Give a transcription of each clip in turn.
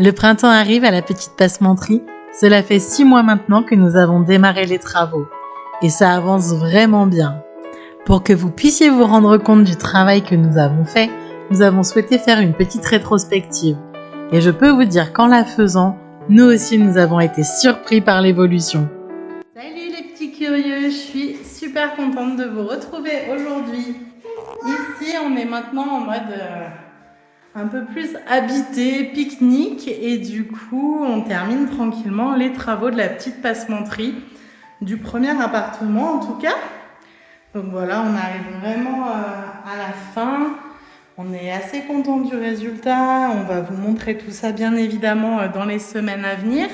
Le printemps arrive à la petite passementerie. Cela fait 6 mois maintenant que nous avons démarré les travaux. Et ça avance vraiment bien. Pour que vous puissiez vous rendre compte du travail que nous avons fait, nous avons souhaité faire une petite rétrospective. Et je peux vous dire qu'en la faisant, nous aussi nous avons été surpris par l'évolution. Salut les petits curieux, je suis super contente de vous retrouver aujourd'hui. Ici, on est maintenant en mode un peu plus habité, pique-nique, et du coup, on termine tranquillement les travaux de la petite passementerie, du premier appartement en tout cas. Donc voilà, on arrive vraiment à la fin. On est assez content du résultat. On va vous montrer tout ça bien évidemment dans les semaines à venir.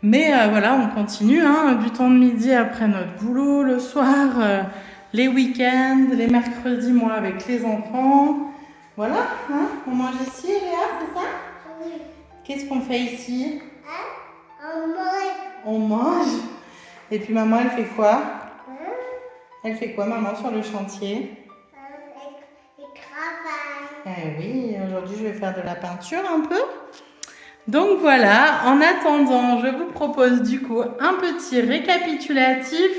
Mais voilà, on continue, du temps de midi après notre boulot, le soir, les week-ends, les mercredis, moi avec les enfants. Voilà, on mange ici, Léa, c'est ça? Oui. Qu'est-ce qu'on fait ici? On mange. On mange. Et puis maman, elle fait quoi? Elle fait quoi, maman, sur le chantier? Elle travaille. Eh oui, aujourd'hui, je vais faire de la peinture un peu. Donc voilà, en attendant, je vous propose du coup un petit récapitulatif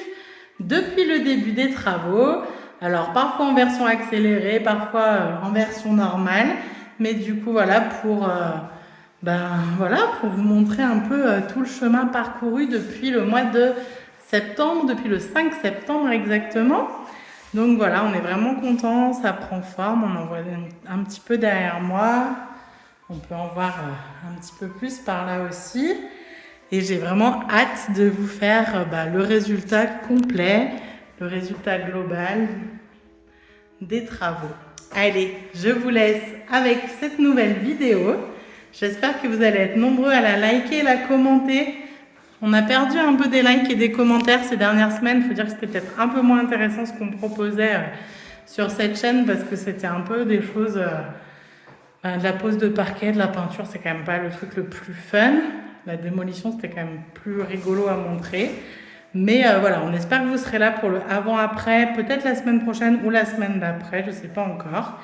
depuis le début des travaux. Alors parfois en version accélérée, parfois en version normale. Mais du coup voilà pour vous montrer un peu tout le chemin parcouru depuis le mois de septembre, depuis le 5 septembre exactement. Donc voilà, on est vraiment contents, ça prend forme, on en voit un petit peu derrière moi. On peut en voir un petit peu plus par là aussi. Et j'ai vraiment hâte de vous faire le résultat complet, le résultat global des travaux. Allez, je vous laisse avec cette nouvelle vidéo. J'espère que vous allez être nombreux à la liker, la commenter. On a perdu un peu des likes et des commentaires ces dernières semaines. Il faut dire que c'était peut-être un peu moins intéressant ce qu'on proposait sur cette chaîne parce que c'était un peu des choses... de la pose de parquet, de la peinture, c'est quand même pas le truc le plus fun. La démolition, c'était quand même plus rigolo à montrer. Mais voilà, on espère que vous serez là pour le avant-après, peut-être la semaine prochaine ou la semaine d'après, je sais pas encore.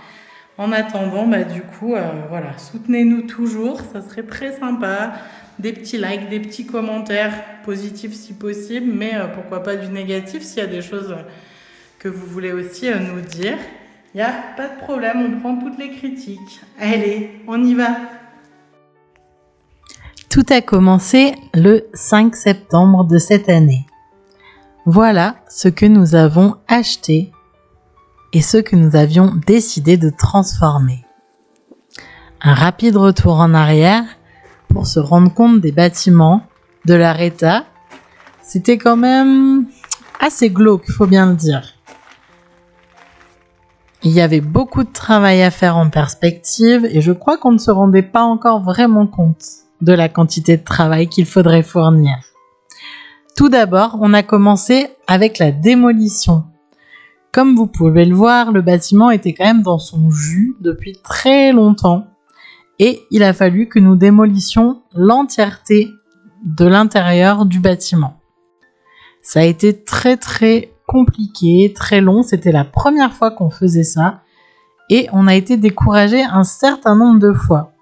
En attendant, du coup, voilà, soutenez-nous toujours, ça serait très sympa. Des petits likes, des petits commentaires positifs si possible, mais pourquoi pas du négatif s'il y a des choses que vous voulez aussi nous dire. Il n'y a pas de problème, on prend toutes les critiques. Allez, on y va. Tout a commencé le 5 septembre de cette année. Voilà ce que nous avons acheté et ce que nous avions décidé de transformer. Un rapide retour en arrière pour se rendre compte des bâtiments, de leur état. C'était quand même assez glauque, il faut bien le dire. Il y avait beaucoup de travail à faire en perspective et je crois qu'on ne se rendait pas encore vraiment compte de la quantité de travail qu'il faudrait fournir. Tout d'abord, on a commencé avec la démolition. Comme vous pouvez le voir, le bâtiment était quand même dans son jus depuis très longtemps et il a fallu que nous démolissions l'entièreté de l'intérieur du bâtiment. Ça a été très compliqué, très long, c'était la première fois qu'on faisait ça et on a été découragé un certain nombre de fois.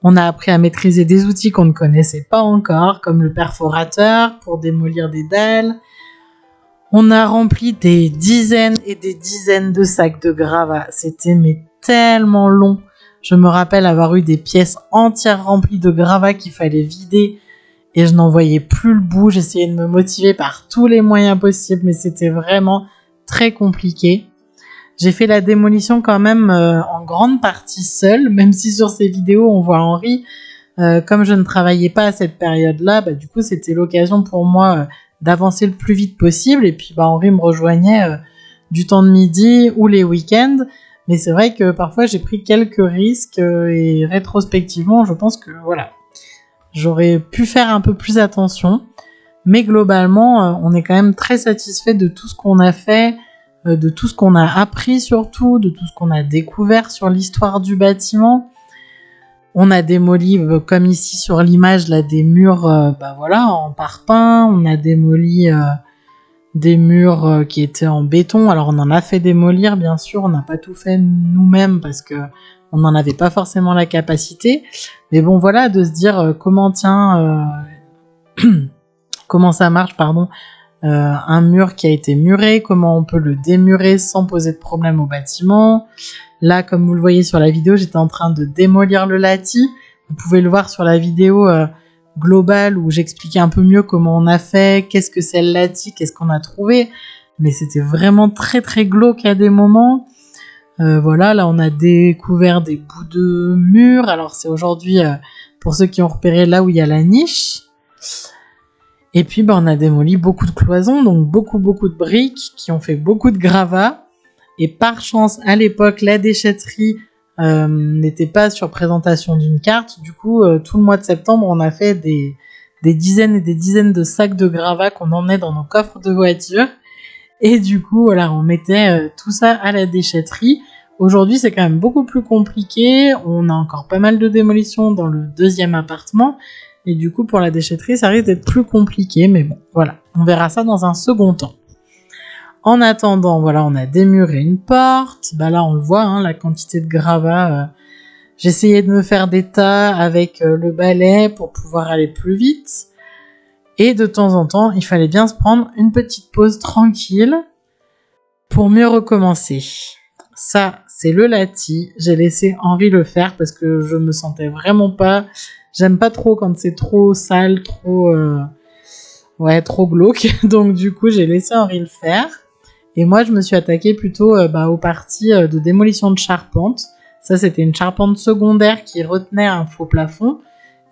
On a appris à maîtriser des outils qu'on ne connaissait pas encore, comme le perforateur pour démolir des dalles. On a rempli des dizaines et des dizaines de sacs de gravats, c'était tellement long. Je me rappelle avoir eu des pièces entières remplies de gravats qu'il fallait vider et je n'en voyais plus le bout, j'essayais de me motiver par tous les moyens possibles, mais c'était vraiment très compliqué. J'ai fait la démolition quand même en grande partie seule, même si sur ces vidéos on voit Henri. Comme je ne travaillais pas à cette période-là, du coup c'était l'occasion pour moi d'avancer le plus vite possible, et puis Henri me rejoignait du temps de midi ou les week-ends. Mais c'est vrai que parfois j'ai pris quelques risques et rétrospectivement je pense que voilà, j'aurais pu faire un peu plus attention, mais globalement, on est quand même très satisfait de tout ce qu'on a fait, de tout ce qu'on a appris surtout, de tout ce qu'on a découvert sur l'histoire du bâtiment. On a démoli, comme ici sur l'image, là, des murs en parpaing. On a démoli des murs qui étaient en béton. Alors on en a fait démolir, bien sûr, on n'a pas tout fait nous-mêmes parce que on n'en avait pas forcément la capacité. Mais bon, voilà, de se dire comment ça marche, un mur qui a été muré, comment on peut le démurer sans poser de problème au bâtiment. Là, comme vous le voyez sur la vidéo, j'étais en train de démolir le lati. Vous pouvez le voir sur la vidéo globale où j'expliquais un peu mieux comment on a fait, qu'est-ce que c'est le lati, qu'est-ce qu'on a trouvé. Mais c'était vraiment très très glauque à des moments. Voilà, là on a découvert des bouts de mur. Alors c'est aujourd'hui, pour ceux qui ont repéré, là où il y a la niche. Et puis on a démoli beaucoup de cloisons, donc beaucoup de briques qui ont fait beaucoup de gravats. Et par chance, à l'époque, la déchetterie n'était pas sur présentation d'une carte. Du coup, tout le mois de septembre, on a fait des dizaines et des dizaines de sacs de gravats qu'on emmenait dans nos coffres de voiture. Et du coup, voilà, on mettait tout ça à la déchetterie. Aujourd'hui, c'est quand même beaucoup plus compliqué. On a encore pas mal de démolitions dans le deuxième appartement. Et du coup, pour la déchetterie, ça risque d'être plus compliqué. Mais bon, voilà, on verra ça dans un second temps. En attendant, voilà, on a démuré une porte. Là, on le voit, la quantité de gravats. J'essayais de me faire des tas avec le balai pour pouvoir aller plus vite. Et de temps en temps, il fallait bien se prendre une petite pause tranquille pour mieux recommencer. Ça, c'est le lati. J'ai laissé Henri le faire parce que je me sentais vraiment pas... J'aime pas trop quand c'est trop sale, trop glauque. Donc du coup, j'ai laissé Henri le faire. Et moi, je me suis attaquée plutôt aux parties de démolition de charpente. Ça, c'était une charpente secondaire qui retenait un faux plafond.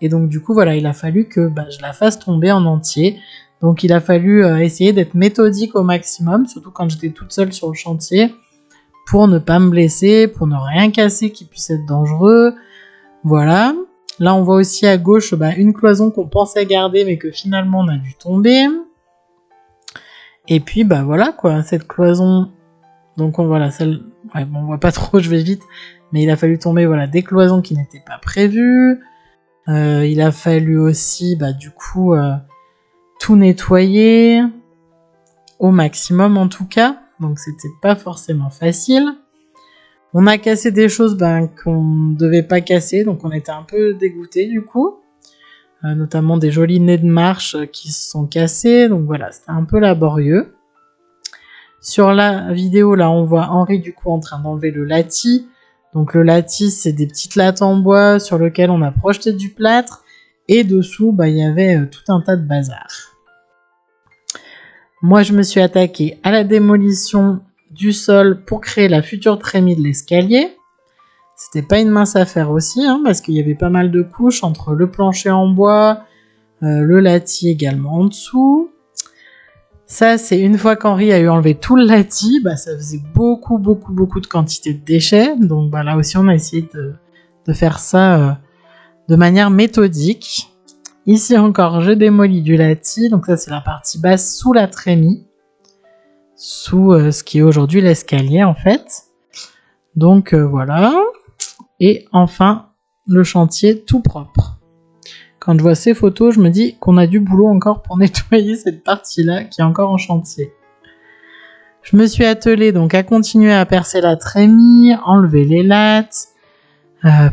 Et donc, du coup, voilà, il a fallu que je la fasse tomber en entier. Donc, il a fallu essayer d'être méthodique au maximum, surtout quand j'étais toute seule sur le chantier, pour ne pas me blesser, pour ne rien casser qui puisse être dangereux. Voilà. Là, on voit aussi à gauche une cloison qu'on pensait garder, mais que finalement, on a dû tomber. Et puis voilà quoi, cette cloison, donc on voit pas trop, je vais vite, mais il a fallu tomber des cloisons qui n'étaient pas prévues. Il a fallu aussi tout nettoyer au maximum en tout cas, donc c'était pas forcément facile. On a cassé des choses qu'on ne devait pas casser, donc on était un peu dégoûtés du coup. Notamment des jolis nez de marche qui se sont cassés, donc voilà, c'était un peu laborieux. Sur la vidéo, là, on voit Henri du coup en train d'enlever le lati. Donc le lati, c'est des petites lattes en bois sur lesquelles on a projeté du plâtre, et dessous, il y avait tout un tas de bazar. Moi, je me suis attaquée à la démolition du sol pour créer la future trémie de l'escalier. C'était pas une mince affaire aussi, parce qu'il y avait pas mal de couches entre le plancher en bois, le lati également en dessous. Ça, c'est une fois qu'Henri a eu enlevé tout le lati, ça faisait beaucoup de quantité de déchets. Donc là aussi, on a essayé de faire ça de manière méthodique. Ici encore, je démolis du lati. Donc ça, c'est la partie basse sous la trémie, sous ce qui est aujourd'hui l'escalier en fait. Donc voilà. Et enfin, le chantier tout propre. Quand je vois ces photos, je me dis qu'on a du boulot encore pour nettoyer cette partie-là qui est encore en chantier. Je me suis attelée donc à continuer à percer la trémie, enlever les lattes.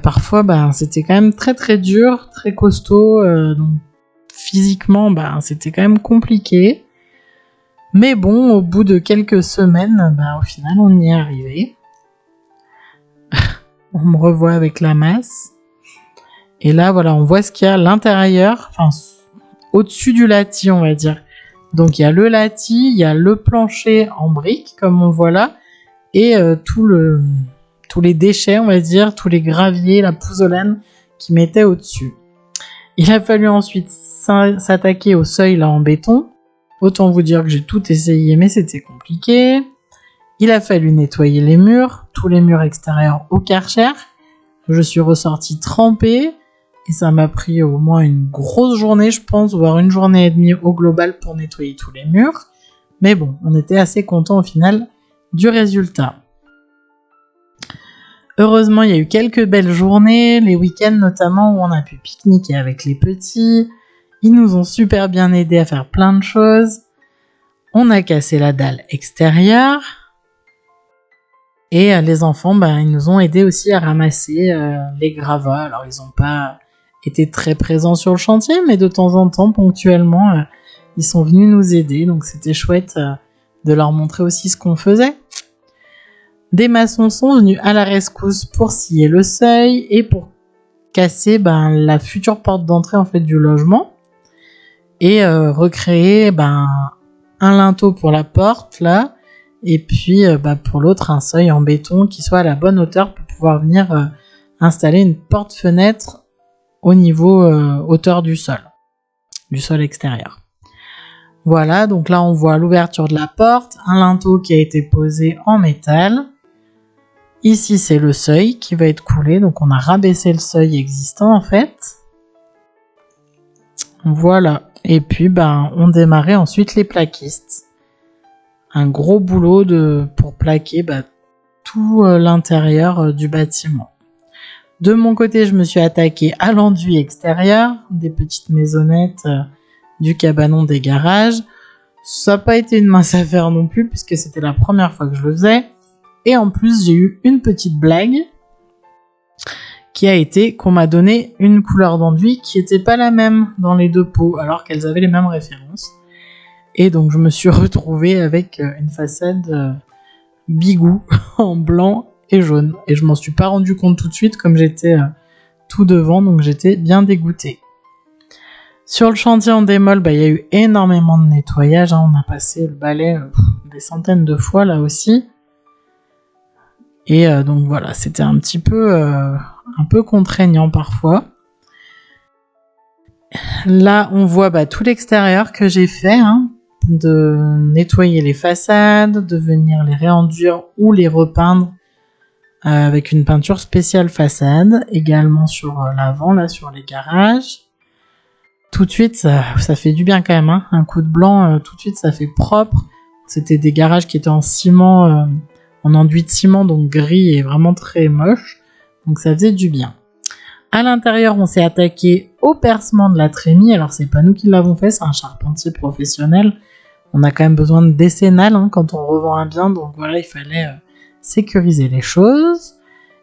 Parfois, c'était quand même très très dur, très costaud. Donc physiquement, c'était quand même compliqué. Mais bon, au bout de quelques semaines, au final, on y est arrivé. On me revoit avec la masse. Et là, voilà, on voit ce qu'il y a à l'intérieur, au-dessus du lati, on va dire. Donc, il y a le lati, il y a le plancher en briques, comme on voit là, et tous les déchets, on va dire, tous les graviers, la pouzzolane qui mettaient au-dessus. Il a fallu ensuite s'attaquer au seuil là en béton. Autant vous dire que j'ai tout essayé, mais c'était compliqué. Il a fallu nettoyer les murs, tous les murs extérieurs au Karcher. Je suis ressortie trempée et ça m'a pris au moins une grosse journée, je pense, voire une journée et demie au global pour nettoyer tous les murs. Mais bon, on était assez contents au final du résultat. Heureusement, il y a eu quelques belles journées, les week-ends notamment où on a pu pique-niquer avec les petits. Ils nous ont super bien aidés à faire plein de choses. On a cassé la dalle extérieure. Et les enfants, ils nous ont aidés aussi à ramasser les gravats. Alors, ils n'ont pas été très présents sur le chantier, mais de temps en temps, ponctuellement, ils sont venus nous aider. Donc, c'était chouette de leur montrer aussi ce qu'on faisait. Des maçons sont venus à la rescousse pour scier le seuil et pour casser la future porte d'entrée en fait du logement et recréer un linteau pour la porte là et puis pour l'autre un seuil en béton qui soit à la bonne hauteur pour pouvoir venir installer une porte-fenêtre au niveau hauteur du sol extérieur. Voilà, donc là on voit l'ouverture de la porte, un linteau qui a été posé en métal. Ici, c'est le seuil qui va être coulé. Donc, on a rabaissé le seuil existant, en fait. Voilà. Et puis, on démarrait ensuite les plaquistes. Un gros boulot pour plaquer tout l'intérieur du bâtiment. De mon côté, je me suis attaquée à l'enduit extérieur, des petites maisonnettes du cabanon des garages. Ça n'a pas été une mince affaire non plus, puisque c'était la première fois que je le faisais. Et en plus, j'ai eu une petite blague qui a été qu'on m'a donné une couleur d'enduit qui n'était pas la même dans les deux pots, alors qu'elles avaient les mêmes références. Et donc, je me suis retrouvée avec une façade bigou en blanc et jaune. Et je m'en suis pas rendu compte tout de suite, comme j'étais tout devant, donc j'étais bien dégoûtée. Sur le chantier en démol, il y a eu énormément de nettoyage. On a passé le balai des centaines de fois là aussi. Et donc voilà, c'était un peu contraignant parfois. Là, on voit tout l'extérieur que j'ai fait, de nettoyer les façades, de venir les réenduire ou les repeindre avec une peinture spéciale façade, également sur l'avant, là sur les garages. Tout de suite, ça fait du bien quand même, un coup de blanc, tout de suite ça fait propre. C'était des garages qui étaient en ciment, en enduit de ciment, donc gris et vraiment très moche. Donc ça faisait du bien. À l'intérieur, on s'est attaqué au percement de la trémie. Alors c'est pas nous qui l'avons fait, c'est un charpentier professionnel. On a quand même besoin de décennale quand on revend un bien. Donc voilà, il fallait sécuriser les choses.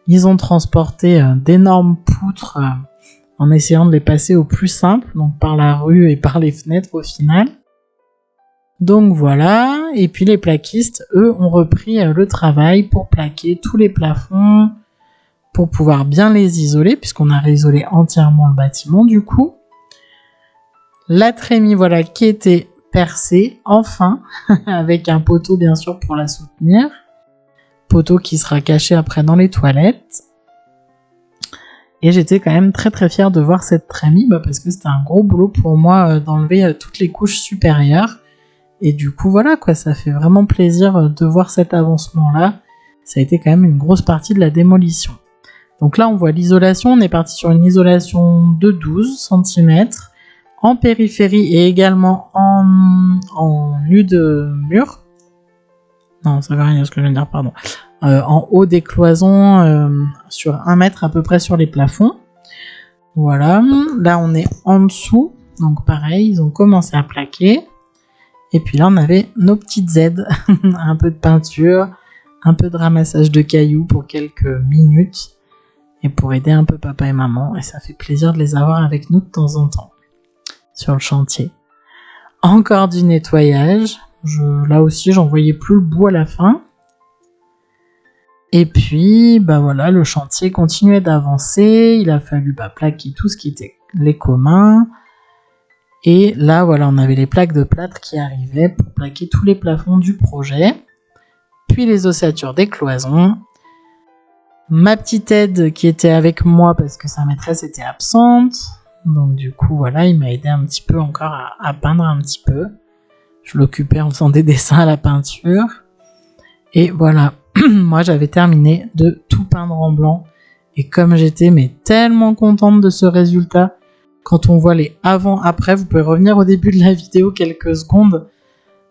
Ils ont transporté d'énormes poutres en essayant de les passer au plus simple, donc par la rue et par les fenêtres au final. Donc voilà, et puis les plaquistes, eux, ont repris le travail pour plaquer tous les plafonds, pour pouvoir bien les isoler, puisqu'on a réisolé entièrement le bâtiment du coup. La trémie, voilà, qui était percée, enfin, avec un poteau bien sûr pour la soutenir. Poteau qui sera caché après dans les toilettes. Et j'étais quand même très très fière de voir cette trémie, parce que c'était un gros boulot pour moi d'enlever toutes les couches supérieures. Et du coup, voilà, ça fait vraiment plaisir de voir cet avancement-là. Ça a été quand même une grosse partie de la démolition. Donc là, on voit l'isolation. On est parti sur une isolation de 12 cm en périphérie et également en nu de mur. Non, ça veut rien dire ce que je viens de dire, pardon. En haut des cloisons, sur 1 mètre à peu près sur les plafonds. Voilà. Là, on est en dessous. Donc pareil, ils ont commencé à plaquer. Et puis là, on avait nos petites aides, un peu de peinture, un peu de ramassage de cailloux pour quelques minutes, et pour aider un peu papa et maman, et ça fait plaisir de les avoir avec nous de temps en temps, sur le chantier. Encore du nettoyage, là aussi, j'en voyais plus le bout à la fin. Et puis, voilà, le chantier continuait d'avancer, il a fallu plaquer tout ce qui était les communs. Et là, voilà, on avait les plaques de plâtre qui arrivaient pour plaquer tous les plafonds du projet. Puis les ossatures des cloisons. Ma petite aide qui était avec moi parce que sa maîtresse était absente. Donc du coup, voilà, il m'a aidé un petit peu encore à peindre un petit peu. Je l'occupais en faisant des dessins à la peinture. Et voilà, moi j'avais terminé de tout peindre en blanc. Et comme j'étais tellement contente de ce résultat, quand on voit les avant-après, vous pouvez revenir au début de la vidéo quelques secondes,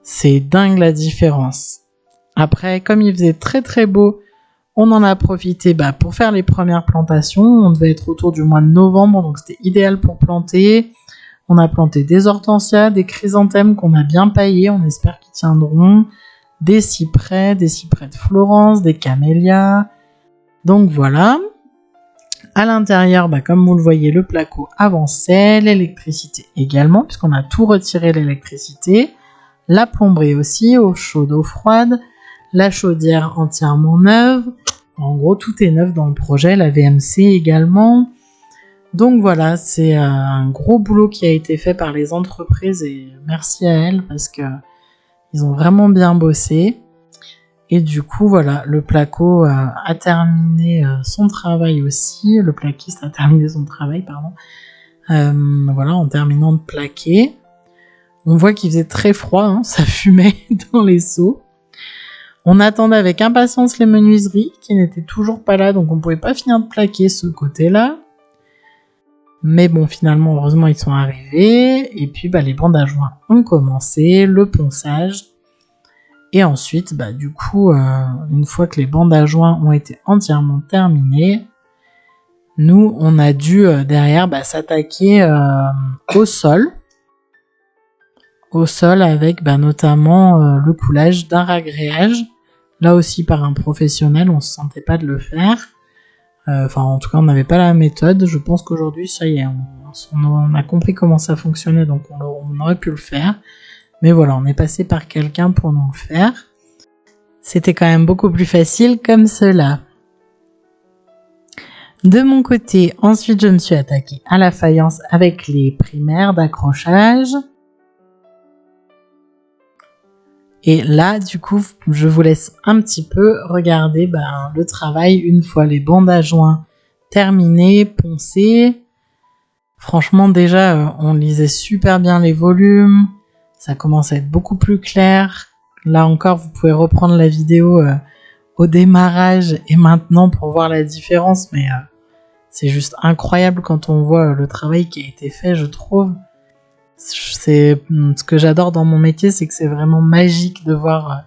c'est dingue la différence. Après, comme il faisait très très beau, on en a profité pour faire les premières plantations. On devait être autour du mois de novembre, donc c'était idéal pour planter. On a planté des hortensias, des chrysanthèmes qu'on a bien paillés, on espère qu'ils tiendront, des cyprès de Florence, des camélias. Donc voilà. À l'intérieur, comme vous le voyez, le placo avançait, l'électricité également, puisqu'on a tout retiré l'électricité, la plomberie aussi, eau chaude, eau froide, la chaudière entièrement neuve. En gros, tout est neuf dans le projet, la VMC également. Donc voilà, c'est un gros boulot qui a été fait par les entreprises et merci à elles parce que ils ont vraiment bien bossé. Et du coup, voilà, le placo a terminé son travail aussi. Le plaquiste a terminé son travail, pardon. Voilà, en terminant de plaquer. On voit qu'il faisait très froid, hein, ça fumait dans les seaux. On attendait avec impatience les menuiseries qui n'étaient toujours pas là, donc on pouvait pas finir de plaquer ce côté-là. Mais bon, finalement, heureusement, ils sont arrivés. Et puis, les bandes à joints ont commencé, le ponçage. Et ensuite, du coup, une fois que les bandes à joints ont été entièrement terminées, nous, on a dû derrière s'attaquer au sol. Au sol avec notamment le coulage d'un ragréage. Là aussi, par un professionnel, on se sentait pas de le faire. En tout cas, on n'avait pas la méthode. Je pense qu'aujourd'hui, ça y est, on a compris comment ça fonctionnait, donc on aurait pu le faire. Mais voilà, on est passé par quelqu'un pour nous le faire. C'était quand même beaucoup plus facile comme cela. De mon côté, ensuite, je me suis attaquée à la faïence avec les primaires d'accrochage. Et là, du coup, je vous laisse un petit peu regarder le travail une fois les bandes à joints terminées, poncées. Franchement, déjà, on lisait super bien les volumes. Ça commence à être beaucoup plus clair. Là encore, vous pouvez reprendre la vidéo au démarrage et maintenant pour voir la différence. Mais c'est juste incroyable quand on voit le travail qui a été fait, je trouve. C'est ce que j'adore dans mon métier, c'est que c'est vraiment magique de voir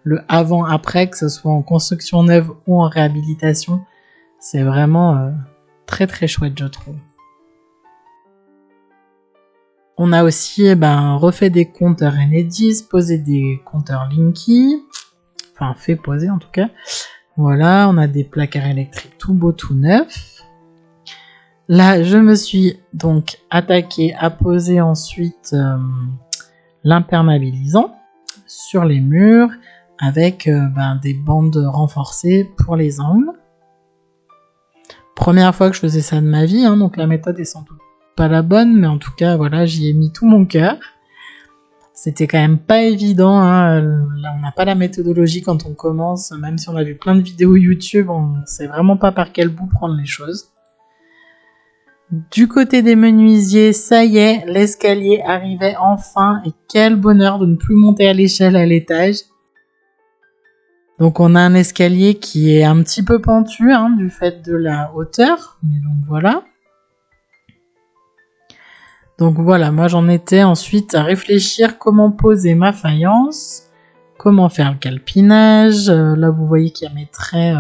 le avant-après, que ce soit en construction neuve ou en réhabilitation. C'est vraiment très très chouette, je trouve. On a aussi refait des compteurs Enedis, posé des compteurs Linky, enfin fait poser en tout cas. Voilà, on a des placards électriques tout beau, tout neuf. Là, je me suis donc attaquée à poser ensuite l'imperméabilisant sur les murs avec des bandes renforcées pour les angles. Première fois que je faisais ça de ma vie, donc la méthode est sans doute pas la bonne, mais en tout cas, voilà, j'y ai mis tout mon cœur. C'était quand même pas évident, là, on n'a pas la méthodologie quand on commence, même si on a vu plein de vidéos YouTube, on sait vraiment pas par quel bout prendre les choses. Du côté des menuisiers, ça y est, l'escalier arrivait enfin, et quel bonheur de ne plus monter à l'échelle à l'étage. Donc on a un escalier qui est un petit peu pentu, du fait de la hauteur, mais donc voilà. Donc voilà, moi j'en étais ensuite à réfléchir comment poser ma faïence, comment faire le calpinage. Là vous voyez qu'il y a mes traits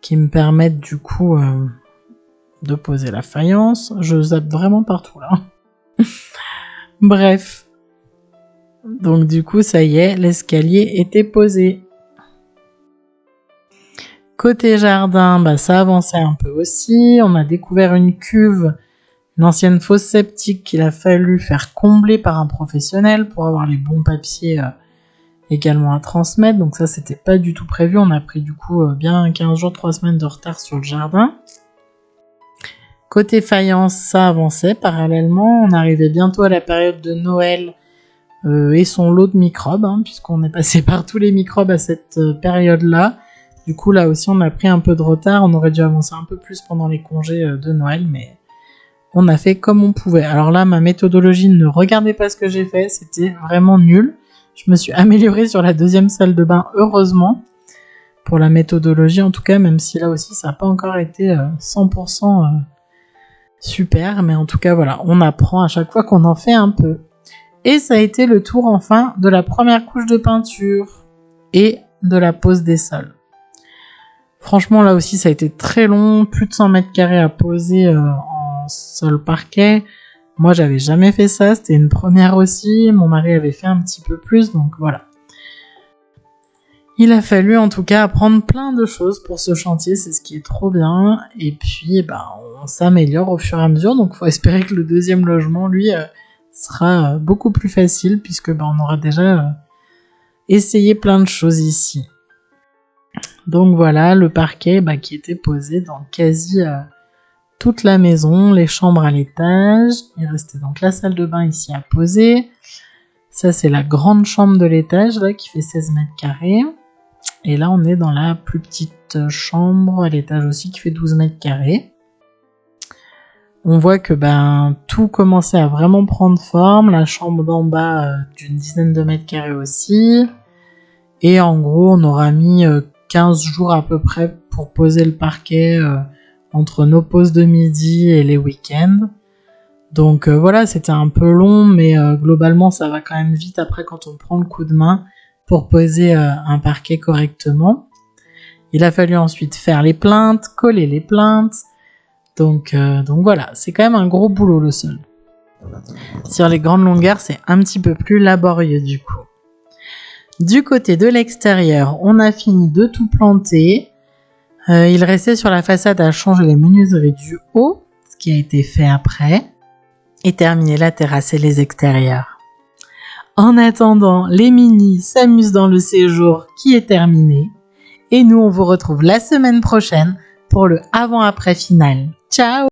qui me permettent du coup de poser la faïence. Je zappe vraiment partout là. Bref. Donc du coup ça y est, l'escalier était posé. Côté jardin, ça avançait un peu aussi. On a découvert une cuve, une ancienne fosse septique qu'il a fallu faire combler par un professionnel pour avoir les bons papiers également à transmettre. Donc ça, c'était pas du tout prévu. On a pris du coup bien 15 jours, 3 semaines de retard sur le jardin. Côté faïence, ça avançait parallèlement. On arrivait bientôt à la période de Noël et son lot de microbes, puisqu'on est passé par tous les microbes à cette période-là. Du coup, là aussi, on a pris un peu de retard. On aurait dû avancer un peu plus pendant les congés de Noël, mais on a fait comme on pouvait. Alors là, ma méthodologie, ne regardez pas ce que j'ai fait, c'était vraiment nul. Je me suis améliorée sur la deuxième salle de bain, heureusement, pour la méthodologie en tout cas, même si là aussi, ça n'a pas encore été 100% super. Mais en tout cas, voilà, on apprend à chaque fois qu'on en fait un peu. Et ça a été le tour, enfin, de la première couche de peinture et de la pose des sols. Franchement, là aussi, ça a été très long, plus de 100 mètres carrés à poser en sol parquet. Moi, j'avais jamais fait ça, c'était une première aussi. Mon mari avait fait un petit peu plus, donc voilà. Il a fallu en tout cas apprendre plein de choses pour ce chantier, c'est ce qui est trop bien. Et puis on s'améliore au fur et à mesure, donc il faut espérer que le deuxième logement, lui, sera beaucoup plus facile puisque on aura déjà essayé plein de choses ici. Donc voilà, le parquet qui était posé dans quasi toute la maison, les chambres à l'étage. Il restait donc la salle de bain ici à poser. Ça c'est la grande chambre de l'étage là qui fait 16 mètres carrés. Et là, on est dans la plus petite chambre à l'étage aussi qui fait 12 mètres carrés. On voit que tout commençait à vraiment prendre forme. La chambre d'en bas d'une dizaine de mètres carrés aussi. Et en gros, on aura mis 15 jours à peu près pour poser le parquet entre nos pauses de midi et les week-ends. Donc voilà, c'était un peu long, mais globalement, ça va quand même vite après quand on prend le coup de main pour poser un parquet correctement. Il a fallu ensuite faire les plaintes, coller les plaintes. Donc voilà, c'est quand même un gros boulot le sol. Sur les grandes longueurs, c'est un petit peu plus laborieux du coup. Du côté de l'extérieur, on a fini de tout planter. Il restait sur la façade à changer les menuiseries du haut, ce qui a été fait après, et terminer la terrasse et les extérieurs. En attendant, les minis s'amusent dans le séjour qui est terminé. Et nous, on vous retrouve la semaine prochaine pour le avant-après final. Ciao!